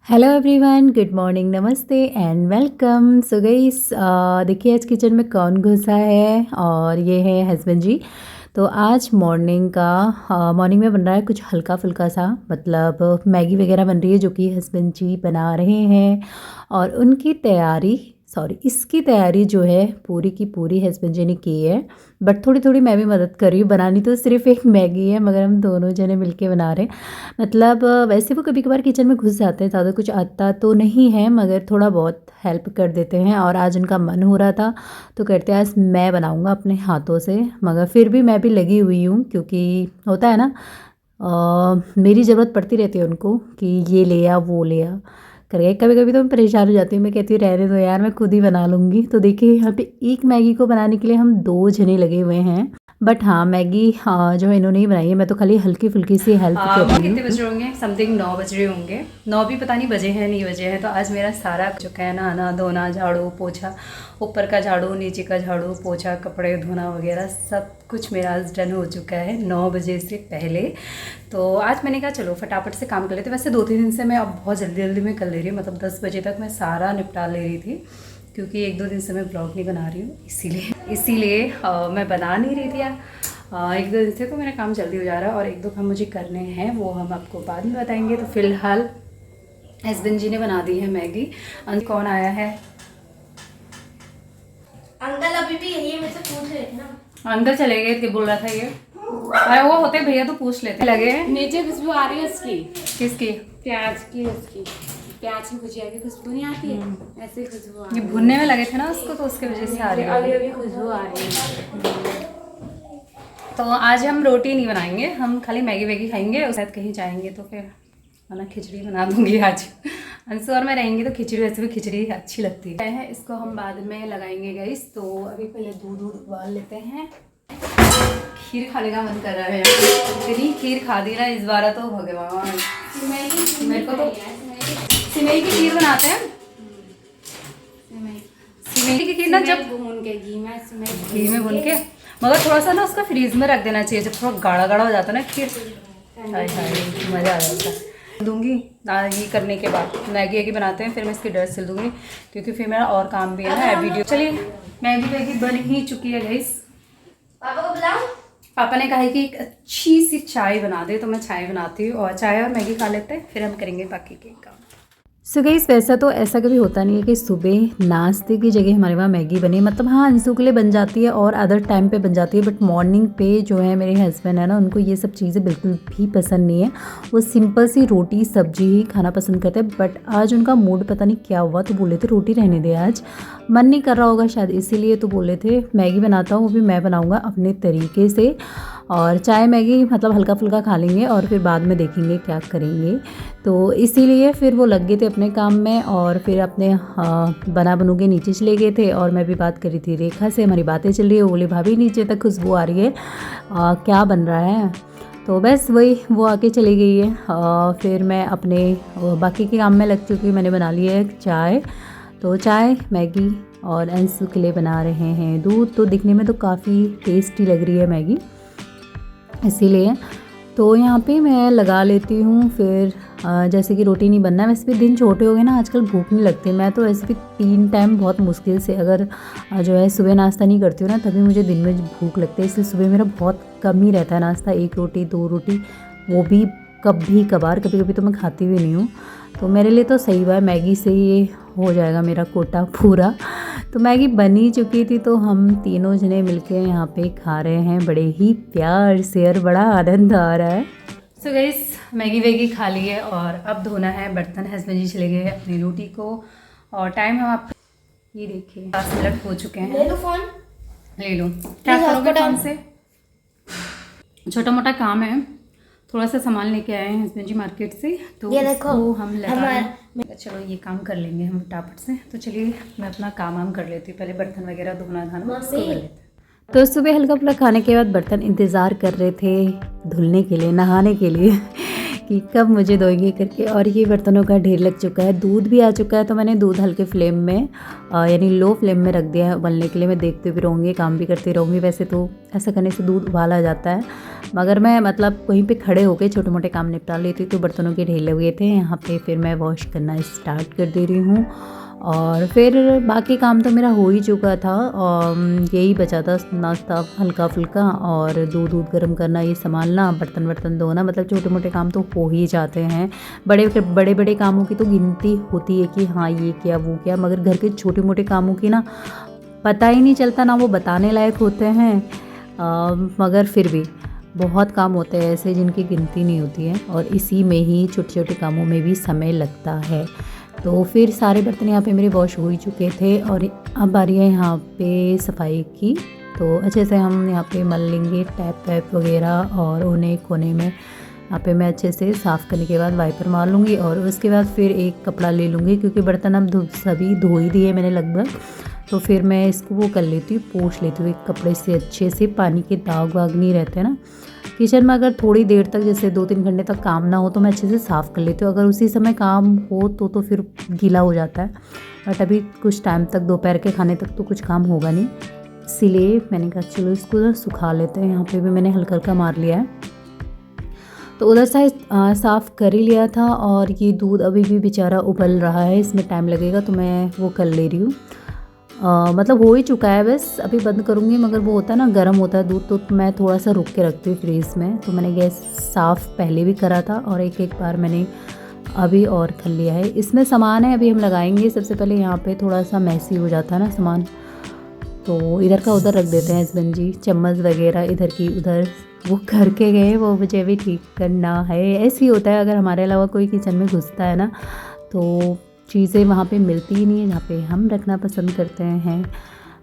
Hello everyone, good morning, नमस्ते and welcome. So guys, देखिए आज किचन में कौन घुसा है और ये है हस्बैंड जी। तो आज मॉर्निंग में बन रहा है कुछ हल्का फुल्का सा, मतलब मैगी वगैरह बन रही है जो कि हस्बैंड जी बना रहे हैं। और इसकी तैयारी जो है पूरी की पूरी हस्बैंड जी ने की है, बट थोड़ी थोड़ी मैं भी मदद कर रही हूँ। बनानी तो सिर्फ एक मैगी है, मगर हम दोनों जने मिलके बना रहे हैं। मतलब वैसे वो कभी कभार किचन में घुस जाते हैं, ज़्यादा कुछ आता तो नहीं है, मगर थोड़ा बहुत हेल्प कर देते हैं। और आज उनका मन हो रहा था तो कहते हैं आज मैं बनाऊंगा अपने हाथों से, मगर फिर भी मैं भी लगी हुई हूँ क्योंकि होता है ना, मेरी ज़रूरत पड़ती रहती है उनको कि ये ले आ वो ले आ करके। कभी कभी तो मैं परेशान हो जाती हूँ, मैं कहती हूँ रहने दो यार, मैं खुद ही बना लूँगी। तो देखिए यहाँ पे एक मैगी को बनाने के लिए हम 2 जने लगे हुए हैं। बट हाँ, मैगी जो है इन्होंने ही बनाई है, मैं तो खाली हल्की फुल्की सी हेल्प कर रही हूँ। कितने बज रहे होंगे? समथिंग 9 बज रहे होंगे। 9 भी पता नहीं बजे हैं नहीं बजे हैं। तो आज मेरा सारा चुका है, नहाना धोना, झाड़ू पोछा, ऊपर का झाड़ू नीचे का झाड़ू पोछा, कपड़े धोना वगैरह सब कुछ मेरा आज डन हो चुका है 9 बजे से पहले। तो आज मैंने कहा चलो फटाफट से काम कर लेते। वैसे 2-3 दिन से मैं अब बहुत जल्दी जल्दी में कर ले रही हूँ, मतलब 10 बजे तक मैं सारा निपटा ले रही थी, क्योंकि 1-2 दिन से मैं ब्लॉग नहीं बना रही हूँ, इसीलिए मैं बना नहीं रही थी यार। 1-2 दिन से तो मेरा काम जल्दी हो जा रहा है, और 1-2 काम मुझे करने हैं, वो हम आपको बाद में बताएंगे। तो फिलहाल हस्बैंड जी ने बना दी है मैगी। कौन आया है? अंकल अभी भी यही है, मुझसे पूछ रहे थे ना। अंदर चले गए थे, बोल रहा था ये। अरे वो होते भैया तो पूछ लेते लगे। नीचे खुशबू आ रही है उसकी, किसकी? प्याज की। उसकी प्याज की भुजिया की खुशबू नहीं आती है, ऐसे खुशबू आ ये रही है। भुनने में लगे थे ना उसको, तो उसके वजह से आ रही है। अभी अभी खुशबू आ रही है। तो आज हम रोटी नहीं बनाएंगे, हम खाली मैगी वैगी खाएंगे। उस शायद कहीं जाएंगे तो फिर है ना खिचड़ी बना दूंगी आज। अंशु और मैं रहेंगे तो खिचड़ी, वैसे भी खिचड़ी अच्छी लगती है। इसको हम बाद में लगाएंगे गाइस। तो अभी पहले दूध उबाल लेते हैं। खीर खाने का मन कर रहा है, इतनी खीर खा दी ना इस बार तो भगवान। मेरे को तो सिमई की खीर बनाते हैं। सिमई की खीर ना जब भून के घी में भून के, मगर थोड़ा सा ना उसका फ्रीज में रख देना चाहिए, जब थोड़ा गाढ़ा गाढ़ा हो जाता है ना खीर, हाय हाय मज़ा आ जाता है। दूंगी ये करने के बाद मैगी वैगी बनाते हैं, फिर मैं इसकी ड्रेस सिल दूंगी, क्योंकि फिर मेरा और काम भी है ना वीडियो। चलिए मैगी वैगी बन ही चुकी है गाइस। पापा को बुलाओ। पापा ने कहा है कि एक अच्छी सी चाय बना दे, तो मैं चाय बनाती हूँ, और चाय और मैगी खा लेते हैं, फिर हम करेंगे बाकी के काम। सो गाइस, वैसा तो ऐसा कभी होता नहीं है कि सुबह नाश्ते की जगह हमारे वहाँ मैगी बने। मतलब हाँ, अंशु के लिए बन जाती है और अदर टाइम पे बन जाती है, बट मॉर्निंग पे जो है मेरे हस्बैंड है ना, उनको ये सब चीज़ें बिल्कुल भी पसंद नहीं है। वो सिंपल सी रोटी सब्जी ही खाना पसंद करते हैं। बट आज उनका मूड पता नहीं क्या हुआ, तो बोले थे रोटी रहने दे, आज मन नहीं कर रहा होगा शायद, इसीलिए तो बोले थे मैगी बनाता हूँ, वो भी मैं बनाऊँगा अपने तरीके से। और चाय मैगी मतलब हल्का फुल्का खा लेंगे और फिर बाद में देखेंगे क्या करेंगे। तो इसीलिए फिर वो लग गए थे अपने काम में, और फिर अपने बना बनू के नीचे चले गए थे। और मैं भी बात करी थी रेखा से, हमारी बातें चल रही है। बोले भाभी नीचे तक खुशबू आ रही है, क्या बन रहा है? तो बस वही वो आके चली गई है। फिर मैं अपने बाकी के काम में लग चुकी, मैंने बना ली है चाय। तो चाय मैगी और अंशु के लिए बना रहे हैं दूध। तो दिखने में तो काफ़ी टेस्टी लग रही है मैगी, इसीलिए तो यहाँ पे मैं लगा लेती हूँ। फिर जैसे कि रोटी नहीं बनना है, वैसे भी दिन छोटे हो गए ना, आजकल भूख नहीं लगती। मैं तो वैसे भी 3 टाइम बहुत मुश्किल से, अगर जो है सुबह नाश्ता नहीं करती हूँ ना, तभी मुझे दिन में भूख लगती है। इसलिए सुबह मेरा बहुत कम ही रहता है नाश्ता, 1 रोटी 2 रोटी, वो भी कभी कभार, कभी कभी तो मैं खाती भी नहीं हूँ। तो मेरे लिए तो सही बात, मैगी से ये हो जाएगा मेरा कोटा पूरा। तो मैगी बनी चुकी थी, तो हम तीनों जने मिलके यहाँ पे खा रहे हैं बड़े ही प्यार से, और बड़ा आनंद आ रहा है। सो गाइस, मैगी वैगी खा ली है, और अब धोना है बर्तन। हस्बैंड जी चले गए हैं अपनी रोटी को, और टाइम हम आप ये देखिए 5 मिनट हो चुके हैं। ले लो फोन, ले लो। क्या करोगे फोन से? छोटा मोटा काम है, थोड़ा सा सामान लेके आए हैं हस्बैंड जी मार्केट से, तो ये देखो उसको हम लगा चलो ये काम कर लेंगे हम फटाफट से। तो चलिए मैं अपना काम कर लेती हूँ, पहले बर्तन वगैरह धोना धाना उसको कर लेते हैं। तो सुबह हल्का फुल्का खाने के बाद बर्तन इंतज़ार कर रहे थे धुलने के लिए, नहाने के लिए कि कब मुझे धोएंगे करके। और ये बर्तनों का ढेर लग चुका है, दूध भी आ चुका है, तो मैंने दूध हल्के फ्लेम में यानी लो फ्लेम में रख दिया है उबलने के लिए। मैं देखते भी रहूँगी, काम भी करती रहूँगी। वैसे तो ऐसा करने से दूध उबाला जाता है, मगर मैं मतलब कहीं पे खड़े होकर छोटे मोटे काम निपटा लेती, तो बर्तनों के ढेर लगे थे यहाँ पे। फिर मैं वॉश करना स्टार्ट कर दे रही हूँ, और फिर बाकी काम तो मेरा हो ही चुका था। और यही बचा था नाश्ता हल्का फुल्का, और दूध गर्म करना, ये संभालना, बर्तन धोना, मतलब छोटे मोटे काम तो हो ही जाते हैं। बड़े कामों की तो गिनती होती है कि हाँ ये किया वो किया, मगर घर के छोटे मोटे कामों की ना पता ही नहीं चलता, ना वो बताने लायक होते हैं। मगर फिर भी बहुत काम होते हैं ऐसे जिनकी गिनती नहीं होती है, और इसी में ही छोटे छोटे कामों में भी समय लगता है। तो फिर सारे बर्तन यहाँ पे मेरे वॉश हो ही चुके थे, और अब बारी है यहाँ पे सफाई की। तो अच्छे से हम यहाँ पे मल लेंगे टैप वैप वगैरह, और उन्हें कोने में यहाँ पे मैं अच्छे से साफ़ करने के बाद वाइपर मार लूँगी। और उसके बाद फिर एक कपड़ा ले लूँगी, क्योंकि बर्तन अब सभी धो ही दिए मैंने लगभग। तो फिर मैं इसको वो कर लेती हूँ, पोंछ लेती हूँ एक कपड़े से अच्छे से, पानी के दाग वाग नहीं रहते ना। किचन में अगर थोड़ी देर तक जैसे 2-3 घंटे तक काम ना हो तो मैं अच्छे से साफ़ कर लेती हूँ। अगर उसी समय काम हो तो फिर गीला हो जाता है। बट अभी कुछ टाइम तक, दोपहर के खाने तक तो कुछ काम होगा नहीं, इसीलिए मैंने कहा चलो इसको ना सुखा लेते हैं। यहाँ पे भी मैंने हल्का हल्का मार लिया है। तो उधर साइड साफ़ कर ही लिया था, और ये दूध अभी भी बेचारा उबल रहा है, इसमें टाइम लगेगा, तो मैं वो कर ले रही हूँ। मतलब हो ही चुका है, बस अभी बंद करूँगी। मगर वो होता है ना गर्म होता है दूध, तो मैं थोड़ा सा रुक के रखती हूँ फ्रीज में। तो मैंने गैस साफ़ पहले भी करा था, और एक बार मैंने अभी और कर लिया है। इसमें सामान है अभी हम लगाएंगे। सबसे पहले यहाँ पे थोड़ा सा मैसी हो जाता है ना सामान, तो इधर का उधर रख देते हैं हस्बैंड जी। चम्मच वगैरह इधर की उधर वो करके गए, वो मुझे भी ठीक करना है। ऐसे ही होता है, अगर हमारे अलावा कोई किचन में घुसता है ना तो चीज़ें वहाँ पे मिलती ही नहीं है जहाँ पे हम रखना पसंद करते हैं।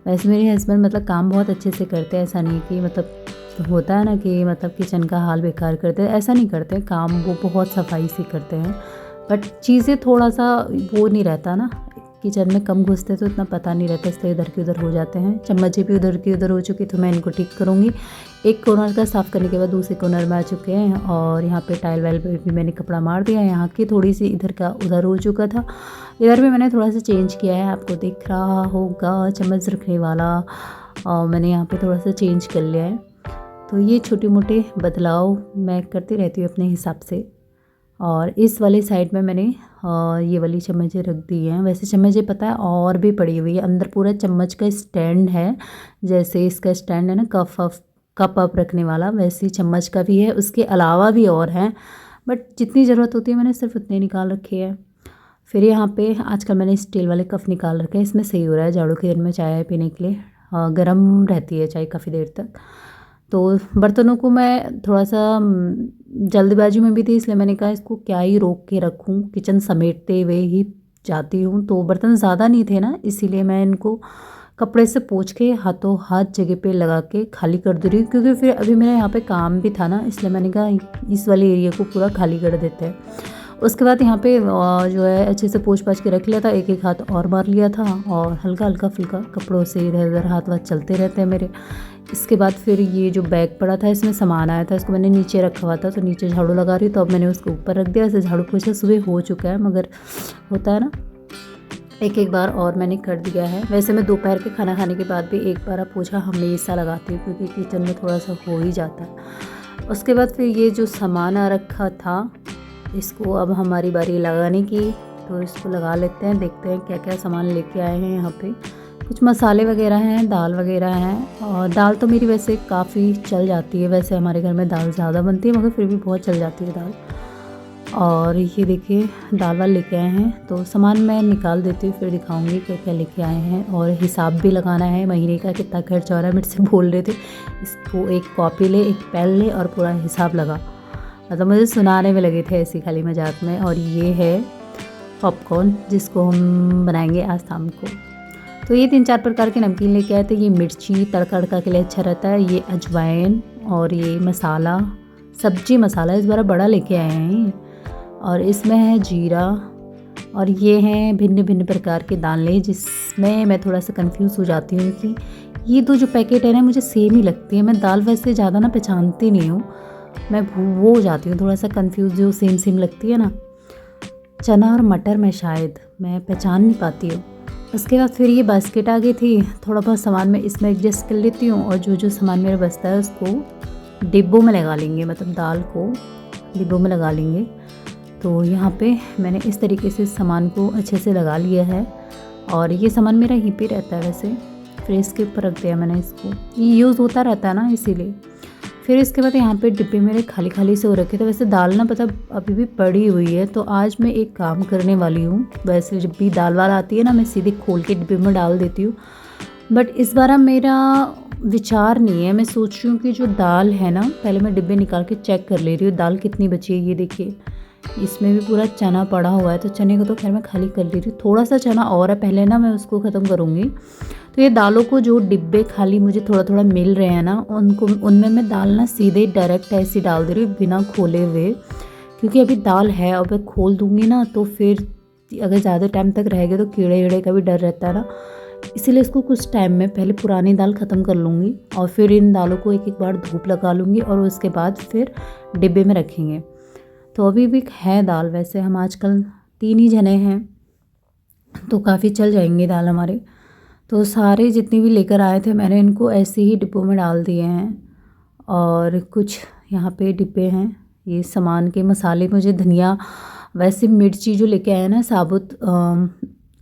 वैसे मेरे हस्बैंड मतलब काम बहुत अच्छे से करते हैं, ऐसा नहीं कि मतलब होता है ना कि मतलब किचन का हाल बेकार करते हैं, ऐसा नहीं करते। काम वो बहुत सफाई से करते हैं, बट चीज़ें थोड़ा सा वो नहीं रहता ना, किचन में कम घुसते तो इतना पता नहीं रहता, इसलिए इधर के उधर हो जाते हैं। चम्मचें भी उधर की उधर हो चुकी, तो मैं इनको ठीक करूँगी। एक कॉर्नर का साफ़ करने के बाद दूसरे कॉर्नर में आ चुके हैं, और यहाँ पे टाइल वाइल पे भी मैंने कपड़ा मार दिया। यहाँ की थोड़ी सी इधर का उधर हो चुका था, इधर भी मैंने थोड़ा सा चेंज किया है, आपको दिख रहा होगा चम्मच रखने वाला, और मैंने यहाँ पे थोड़ा सा चेंज कर लिया है। तो ये छोटे मोटे बदलाव मैं करती रहती हूँ अपने हिसाब से। और इस वाले साइड में मैंने ये वाली चम्मचें रख दी हैं। वैसे चम्मचें पता है और भी पड़ी हुई है, अंदर पूरा चम्मच का स्टैंड है, जैसे इसका स्टैंड है ना कप अप रखने वाला, वैसे चम्मच का भी है। उसके अलावा भी और हैं, बट जितनी ज़रूरत होती है मैंने सिर्फ उतने निकाल रखे हैं। फिर यहाँ पे आजकल मैंने स्टील वाले कप निकाल रखे हैं, इसमें सही हो रहा है झाड़ू के दिन में चाय पीने के लिए, गर्म रहती है चाय काफ़ी देर तक। तो बर्तनों को मैं थोड़ा सा जल्दबाजी में भी थी, इसलिए मैंने कहा इसको क्या ही रोक के रखूँ, किचन समेटते हुए ही जाती हूँ। तो बर्तन ज़्यादा नहीं थे ना, इसीलिए मैं इनको कपड़े से पोंछ के हाथों हाथ जगह पे लगा के खाली कर दे रही हूँ, क्योंकि फिर अभी मेरा यहाँ पे काम भी था ना, इसलिए मैंने कहा इस वाले एरिया को पूरा खाली कर देते हैं। उसके बाद यहाँ पे जो है अच्छे से पोंछ पाछ के रख लिया था, एक हाथ और मार लिया था, और हल्का फुल्का कपड़ों से इधर उधर हाथ वाथ चलते रहते हैं मेरे। इसके बाद फिर ये जो बैग पड़ा था इसमें सामान आया था, इसको मैंने नीचे रखा हुआ था, तो नीचे झाड़ू लगा रही, तो अब मैंने उसको ऊपर रख दिया। ऐसे झाड़ू पोछा सुबह हो चुका है, मगर होता है ना एक बार और मैंने कर दिया है। वैसे मैं दोपहर के खाना खाने के बाद भी एक बार पोछा हमेशा लगाती हूँ, क्योंकि किचन में थोड़ा सा हो ही जाता है। उसके बाद फिर ये जो सामान आ रखा था, इसको अब हमारी बारी लगाने की, तो इसको लगा लेते हैं। देखते हैं क्या क्या सामान लेके आए हैं। यहाँ पे कुछ मसाले वगैरह हैं, दाल वगैरह हैं, और दाल तो मेरी वैसे काफ़ी चल जाती है। वैसे हमारे घर में दाल ज़्यादा बनती है, मगर फिर भी बहुत चल जाती है दाल। और ये देखिए दाल वाल लेके आए हैं, तो सामान मैं निकाल देती हूँ, फिर दिखाऊंगी क्या क्या लेके आए हैं। और हिसाब भी लगाना है महीने का, कितना खर्चा हो रहा है। मेरे से बोल रहे थे इसको एक कॉपी ले, एक पेन ले और पूरा हिसाब लगा, मतलब मुझे सुनाने में लगे थे ऐसी खाली मजाक में। और ये है पॉपकॉर्न, जिसको हम बनाएंगे आज शाम को। तो ये 3-4 प्रकार के नमकीन लेके आए थे। ये मिर्ची तड़का के लिए अच्छा रहता है, ये अजवाइन, और ये मसाला सब्जी मसाला इस बार बड़ा लेके आए हैं, और इसमें है जीरा, और ये हैं भिन्न भिन्न प्रकार के दालें, जिसमें मैं थोड़ा सा कंफ्यूज हो जाती हूँ कि ये दो जो पैकेट है ना मुझे सेम ही लगती है। मैं दाल वैसे ज़्यादा ना पहचानती नहीं हूँ, मैं वो हो जाती हूँ, थोड़ा सा कंफ्यूज, जो सेम सेम लगती है ना। चना और मटर में शायद मैं पहचान नहीं पाती हूँ। उसके बाद फिर ये बास्केट आ गई थी, थोड़ा बहुत सामान मैं इसमें एडजस्ट कर लेती हूँ और जो जो सामान मेरा बचता है उसको डिब्बों में लगा लेंगे, मतलब दाल को डिब्बों में लगा लेंगे। तो यहाँ पे मैंने इस तरीके से सामान को अच्छे से लगा लिया है और ये सामान मेरा यहीं पे रहता है, वैसे फ्रिज के ऊपर रख दिया मैंने इसको, ये यूज़ होता रहता है ना इसीलिए। फिर इसके बाद यहाँ पे डिब्बे मेरे खाली खाली से हो रखे थे। वैसे दाल ना पता अभी भी पड़ी हुई है, तो आज मैं एक काम करने वाली हूँ। वैसे जब भी दाल वाल आती है ना मैं सीधे खोल के डिब्बे में डाल देती हूँ, बट इस बार मेरा विचार नहीं है। मैं सोच रही हूँ कि जो दाल है ना, पहले मैं डिब्बे निकाल के चेक कर ले रही हूँ दाल कितनी बची है। ये देखिए इसमें भी पूरा चना पड़ा हुआ है, तो चने को तो खैर मैं खाली कर ले रही हूँ। थोड़ा सा चना और है, पहले ना मैं उसको ख़त्म करूँगी। तो ये दालों को जो डिब्बे खाली मुझे थोड़ा थोड़ा मिल रहे हैं ना, उनको उनमें मैं दाल ना सीधे डायरेक्ट ऐसे डाल दे रही हूँ बिना खोले हुए, क्योंकि अभी दाल है और मैं खोल दूँगी ना तो फिर अगर ज़्यादा टाइम तक रहेगा तो कीड़े वीड़े का भी डर रहता है ना। इसीलिए इसको कुछ टाइम में पहले पुरानी दाल ख़त्म कर लूँगी और फिर इन दालों को एक एक बार धूप लगा लूँगी और उसके बाद फिर डिब्बे में रखेंगे। तो अभी भी है दाल, वैसे हम आजकल 3 ही जने हैं तो काफ़ी चल जाएंगे दाल हमारे। तो सारे जितने भी लेकर आए थे मैंने इनको ऐसे ही डिब्बों में डाल दिए हैं। और कुछ यहाँ पे डिब्बे हैं ये सामान के, मसाले मुझे धनिया, वैसे मिर्ची जो लेके आए ना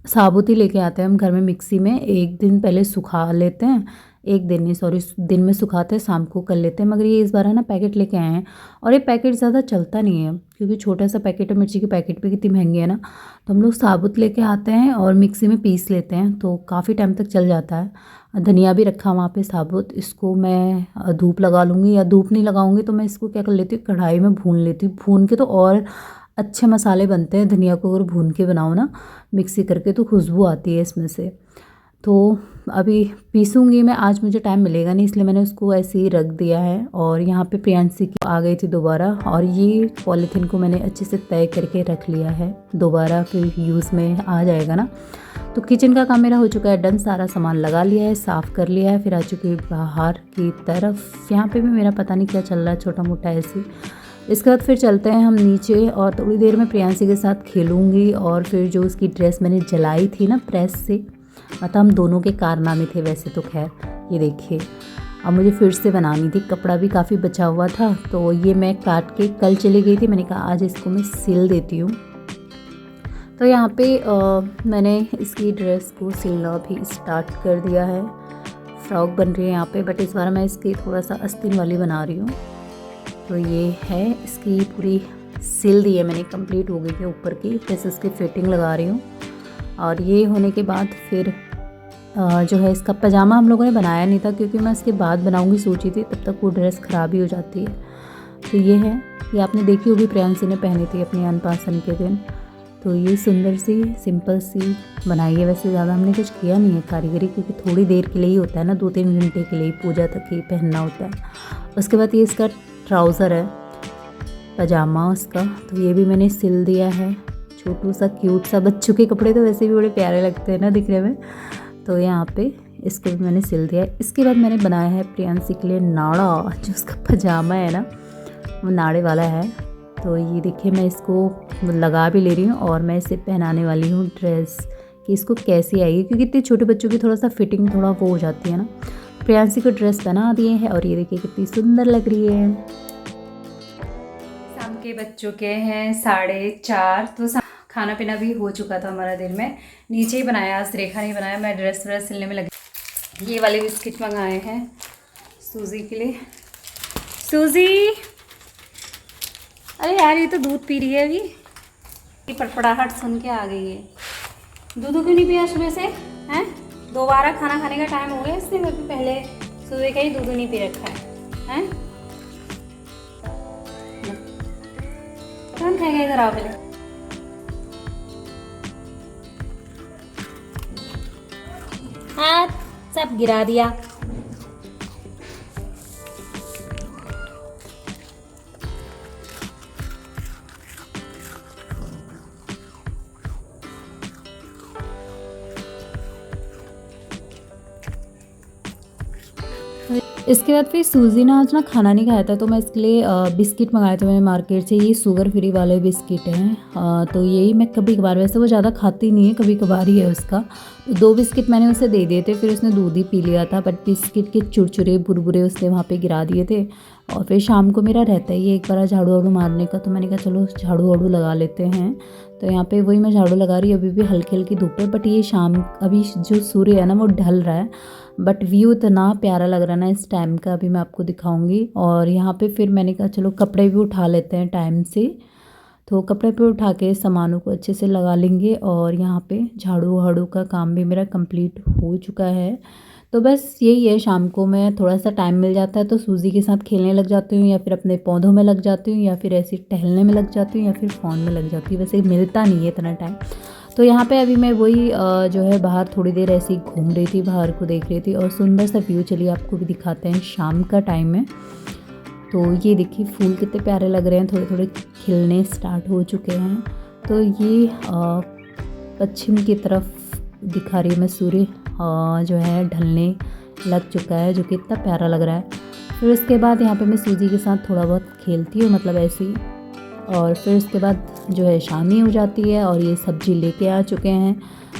साबुत ही लेके आते हैं हम घर में मिक्सी में। एक दिन पहले सुखा लेते हैं, एक दिन नहीं सॉरी दिन में सुखाते हैं, शाम को कर लेते हैं। मगर ये इस बार है ना पैकेट लेके आए हैं और ये पैकेट ज़्यादा चलता नहीं है, क्योंकि छोटा सा पैकेट है, मिर्ची के पैकेट भी कितनी महंगी है ना। तो हम लोग साबुत लेके आते हैं और मिक्सी में पीस लेते हैं, तो काफ़ी टाइम तक चल जाता है। धनिया भी रखा वहाँ पे साबुत, इसको मैं धूप लगा लूँगी, या धूप नहीं लगाऊंगी तो मैं इसको क्या कर लेती हूँ कढ़ाई में भून लेती हूँ। भून के तो और अच्छे मसाले बनते हैं, धनिया को अगर भून के बनाओ ना मिक्सी करके तो खुशबू आती है इसमें से। तो अभी पीसूँगी मैं, आज मुझे टाइम मिलेगा नहीं इसलिए मैंने उसको ऐसे ही रख दिया है। और यहाँ पे प्रियांशी की आ गई थी दोबारा, और ये पॉलीथीन को मैंने अच्छे से तय करके रख लिया है, दोबारा फिर यूज़ में आ जाएगा ना। तो किचन का काम मेरा हो चुका है डन, सारा सामान लगा लिया है, साफ़ कर लिया है। फिर आ चुकी बाहर की तरफ, यहाँ पे भी मेरा पता नहीं क्या चल रहा है छोटा मोटा ऐसे। इसके बाद फिर चलते हैं हम नीचे और थोड़ी देर में प्रियांशी के साथ खेलूँगी। और फिर जो उसकी ड्रेस मैंने जलाई थी ना प्रेस से, मतलब हम दोनों के कारनामे थे वैसे तो खैर। ये देखिए अब मुझे फिर से बनानी थी, कपड़ा भी काफ़ी बचा हुआ था, तो ये मैं काट के कल चली गई थी, मैंने कहा आज इसको मैं सिल देती हूँ। तो यहाँ पे मैंने इसकी ड्रेस को सिलना भी स्टार्ट कर दिया है। फ्रॉक बन रही है यहाँ पे, बट इस बार मैं इसकी थोड़ा सा आस्तीन वाली बना रही हूँ। तो ये है इसकी पूरी सिल दी है मैंने, कंप्लीट हो गई है ऊपर की, जैसे इसकी फिटिंग लगा रही हूँ। और ये होने के बाद फिर जो है इसका पजामा हम लोगों ने बनाया नहीं था, क्योंकि मैं इसके बाद बनाऊंगी सोची थी, तब तक वो ड्रेस ख़राब ही हो जाती है। तो ये है, ये आपने देखी होगी प्रियांशी ने पहनी थी अपने अनपासन के दिन। तो ये सुंदर सी सिंपल सी बनाई है, वैसे ज़्यादा हमने कुछ किया नहीं है कारीगरी, क्योंकि थोड़ी देर के लिए ही होता है ना, 2-3 घंटे के लिए पूजा तक ही पहनना होता है। उसके बाद ये इसका ट्राउज़र है पजामा उसका, तो ये भी मैंने सिल दिया है। छोटू सा क्यूट सा, बच्चों के कपड़े तो वैसे भी बड़े प्यारे लगते हैं ना दिखने में, तो यहाँ पे इसको भी मैंने सिल दिया है। इसके बाद मैंने बनाया है प्रियांशी के लिए नाड़ा, जो उसका पजामा है ना वो नाड़े वाला है। तो ये देखिए मैं इसको लगा भी ले रही हूँ और मैं इसे पहनाने वाली हूँ ड्रेस, कि इसको कैसी आएगी, क्योंकि इतने छोटे बच्चों की थोड़ा सा फिटिंग थोड़ा वो हो जाती है ना। प्रियांशी को ड्रेस बना दिए हैं और ये देखिए कितनी सुंदर लग रही है। शाम के बज चुके हैं 4:30, तो खाना पीना भी हो चुका था हमारा दिन में। नीचे ही बनाया, आज रेखा नहीं बनाया, मैं ड्रेस व्रेस सिलने में लगी। ये वाले बिस्किट मंगाए हैं सूजी के लिए। सूजी, अरे यार ये तो दूध पी रही है अभी, ये पड़पड़ाहट सुन के आ गई है। दूध क्यों नहीं पिया सुबह से हैं? दोबारा खाना खाने का टाइम हो गया इसलिए, मैं भी पहले सुबह का ही दूध नहीं पी रखा है। कौन खाएगा इधर आओ पहले। हाँ सब गिरा दिया। इसके बाद फिर सूजी ना आज ना खाना नहीं खाया था, तो मैं इसके लिए बिस्किट मंगाए थे मैंने मार्केट से। ये शुगर फ्री वाले बिस्किट हैं, तो यही मैं कभी कभार, वैसे वो ज़्यादा खाती नहीं है, कभी कभार ही है उसका। तो 2 बिस्किट मैंने उसे दे दिए थे, फिर उसने दूध ही पी लिया था, बट बिस्किट के चुरचुरे बुरबुरे उसने वहाँ पे गिरा दिए थे। और फिर शाम को मेरा रहता ही है एक बार झाड़ू वाड़ू मारने का, तो मैंने कहा चलो झाड़ू वाड़ू लगा लेते हैं। तो यहाँ पे वही मैं झाड़ू लगा रही हूँ। अभी भी हल्की हल्की धूप है, बट ये शाम अभी जो सूर्य है ना वो ढल रहा है, बट व्यू इतना प्यारा लग रहा है ना इस टाइम का, अभी मैं आपको दिखाऊंगी। और यहाँ पे फिर मैंने कहा चलो कपड़े भी उठा लेते हैं टाइम से, तो कपड़े पे उठा के सामानों को अच्छे से लगा लेंगे। और यहाँ पे झाड़ू वाड़ू का काम भी मेरा कंप्लीट हो चुका है। तो बस यही है, शाम को मैं थोड़ा सा टाइम मिल जाता है तो सूजी के साथ खेलने लग जाती हूँ, या फिर अपने पौधों में लग जाती हूँ, या फिर ऐसे टहलने में लग जाती हूँ, या फिर फ़ोन में लग जाती हूँ। वैसे मिलता नहीं है इतना टाइम। तो यहाँ पे अभी मैं वही जो है बाहर थोड़ी देर ऐसे ही घूम रही थी, बाहर को देख रही थी, और सुंदर सा व्यू चलिए आपको भी दिखाते हैं। शाम का टाइम है, तो ये देखिए फूल कितने प्यारे लग रहे हैं, थोड़े थोड़े खिलने स्टार्ट हो चुके हैं। तो ये पश्चिम की तरफ दिखा रही हूँ मैं, सूर्य जो है ढलने लग चुका है, जो कि इतना प्यारा लग रहा है। फिर उसके बाद यहाँ पे मैं सूजी के साथ थोड़ा बहुत खेलती हूँ, मतलब ऐसे ही। और फिर उसके बाद जो है शाम ही हो जाती है, और ये सब्ज़ी लेके आ चुके हैं।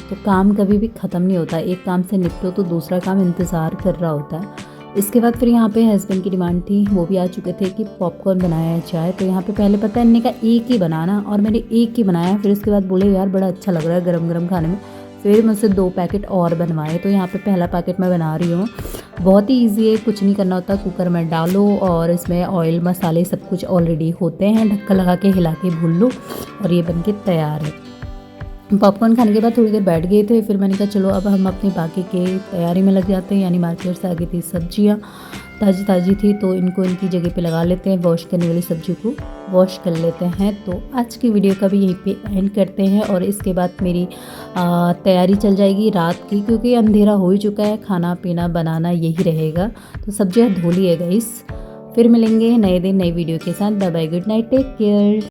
तो काम कभी भी ख़त्म नहीं होता, एक काम से निपटो तो दूसरा काम इंतज़ार कर रहा होता है। इसके बाद फिर यहाँ पे हस्बैंड की डिमांड थी, वो भी आ चुके थे कि पॉपकॉर्न बनाया जाए। तो यहाँ पे पहले पता है इनने का एक ही बनाना, और मैंने एक ही बनाया। फिर उसके बाद बोले यार बड़ा अच्छा लग रहा है गरम गरम खाने में, फिर मुझसे 2 पैकेट और बनवाए। तो यहाँ पे पहला पैकेट मैं बना रही हूँ। बहुत ही ईजी है, कुछ नहीं करना होता, कुकर में डालो और इसमें ऑयल मसाले सब कुछ ऑलरेडी होते हैं, ढक्कन लगा के हिला के भून लो और ये बनके तैयार है। पॉपकॉर्न खाने के बाद थोड़ी देर बैठ गए थे, फिर मैंने कहा चलो अब हम अपनी बाकी के तैयारी में लग जाते हैं। यानी मार्केट से आ गई थी सब्जियाँ, ताज़ी ताज़ी थी, तो इनको इनकी जगह पे लगा लेते हैं, वॉश करने वाली सब्जी को वॉश कर लेते हैं। तो आज की वीडियो का भी यहीं पे एंड करते हैं, और इसके बाद मेरी तैयारी चल जाएगी रात की, क्योंकि अंधेरा हो ही चुका है, खाना पीना बनाना यही रहेगा। तो सब्जियाँ धो ली है गाइस। फिर मिलेंगे नए दिन नई वीडियो के साथ। Bye bye, good night, take care.